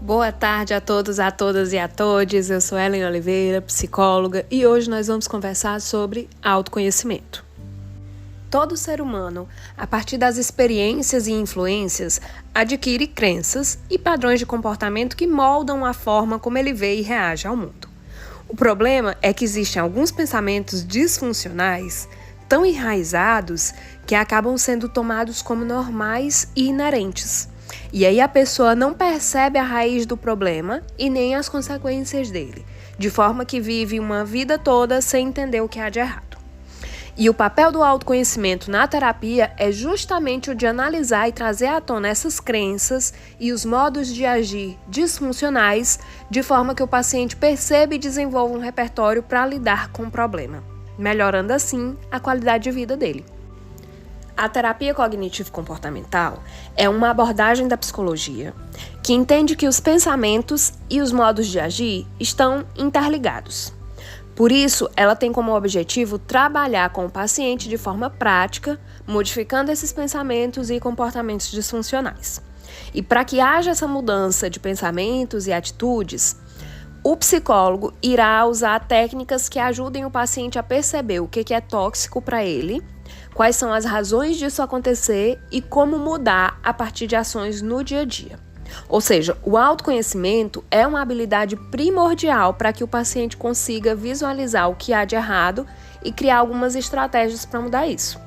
Boa tarde a todos, a todas e a todes. Eu sou Ellen Oliveira, psicóloga, e hoje nós vamos conversar sobre autoconhecimento. Todo ser humano, a partir das experiências e influências, adquire crenças e padrões de comportamento que moldam a forma como ele vê e reage ao mundo. O problema é que existem alguns pensamentos disfuncionais tão enraizados que acabam sendo tomados como normais e inerentes. E aí a pessoa não percebe a raiz do problema e nem as consequências dele, de forma que vive uma vida toda sem entender o que há de errado. E o papel do autoconhecimento na terapia é justamente o de analisar e trazer à tona essas crenças e os modos de agir disfuncionais, de forma que o paciente perceba e desenvolva um repertório para lidar com o problema, melhorando assim a qualidade de vida dele. A terapia cognitivo-comportamental é uma abordagem da psicologia que entende que os pensamentos e os modos de agir estão interligados. Por isso, ela tem como objetivo trabalhar com o paciente de forma prática, modificando esses pensamentos e comportamentos disfuncionais. E para que haja essa mudança de pensamentos e atitudes, o psicólogo irá usar técnicas que ajudem o paciente a perceber o que é tóxico para ele, quais são as razões disso acontecer e como mudar a partir de ações no dia a dia. Ou seja, o autoconhecimento é uma habilidade primordial para que o paciente consiga visualizar o que há de errado e criar algumas estratégias para mudar isso.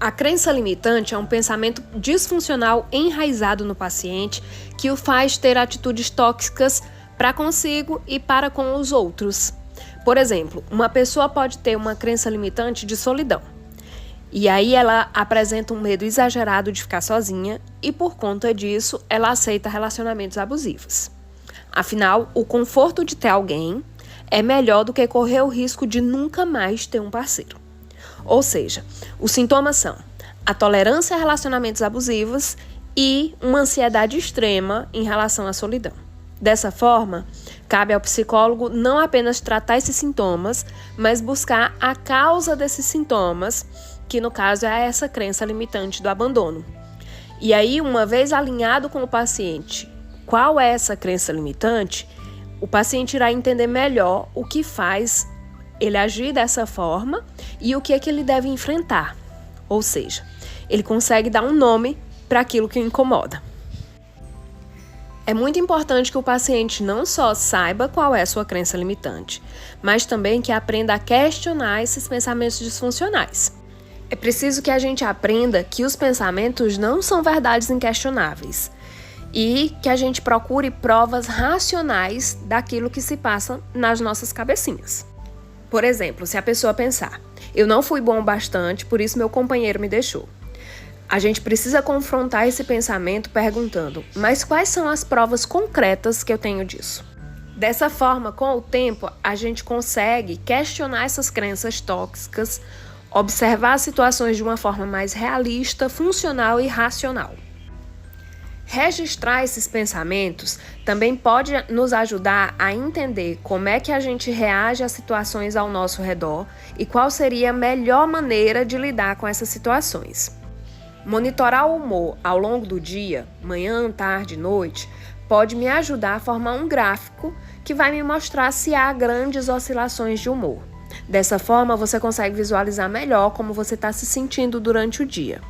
A crença limitante é um pensamento disfuncional enraizado no paciente que o faz ter atitudes tóxicas para consigo e para com os outros. Por exemplo, uma pessoa pode ter uma crença limitante de solidão. E aí ela apresenta um medo exagerado de ficar sozinha e, por conta disso, ela aceita relacionamentos abusivos. Afinal, o conforto de ter alguém é melhor do que correr o risco de nunca mais ter um parceiro. Ou seja, os sintomas são a tolerância a relacionamentos abusivos e uma ansiedade extrema em relação à solidão. Dessa forma, cabe ao psicólogo não apenas tratar esses sintomas, mas buscar a causa desses sintomas, que no caso é essa crença limitante do abandono. E aí, uma vez alinhado com o paciente, qual é essa crença limitante, o paciente irá entender melhor o que faz ele agir dessa forma e o que é que ele deve enfrentar. Ou seja, ele consegue dar um nome para aquilo que o incomoda. É muito importante que o paciente não só saiba qual é a sua crença limitante, mas também que aprenda a questionar esses pensamentos disfuncionais. É preciso que a gente aprenda que os pensamentos não são verdades inquestionáveis e que a gente procure provas racionais daquilo que se passa nas nossas cabecinhas. Por exemplo, se a pessoa pensar, eu não fui bom o bastante, por isso meu companheiro me deixou. A gente precisa confrontar esse pensamento perguntando, mas quais são as provas concretas que eu tenho disso? Dessa forma, com o tempo, a gente consegue questionar essas crenças tóxicas, observar as situações de uma forma mais realista, funcional e racional. Registrar esses pensamentos também pode nos ajudar a entender como é que a gente reage às situações ao nosso redor e qual seria a melhor maneira de lidar com essas situações. Monitorar o humor ao longo do dia, manhã, tarde, noite, pode me ajudar a formar um gráfico que vai me mostrar se há grandes oscilações de humor. Dessa forma, você consegue visualizar melhor como você está se sentindo durante o dia.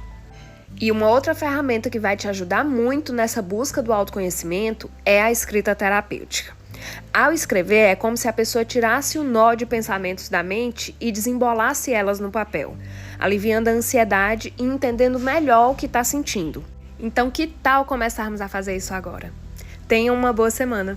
E uma outra ferramenta que vai te ajudar muito nessa busca do autoconhecimento é a escrita terapêutica. Ao escrever, é como se a pessoa tirasse o nó de pensamentos da mente e desembolasse elas no papel, aliviando a ansiedade e entendendo melhor o que está sentindo. Então, que tal começarmos a fazer isso agora? Tenham uma boa semana!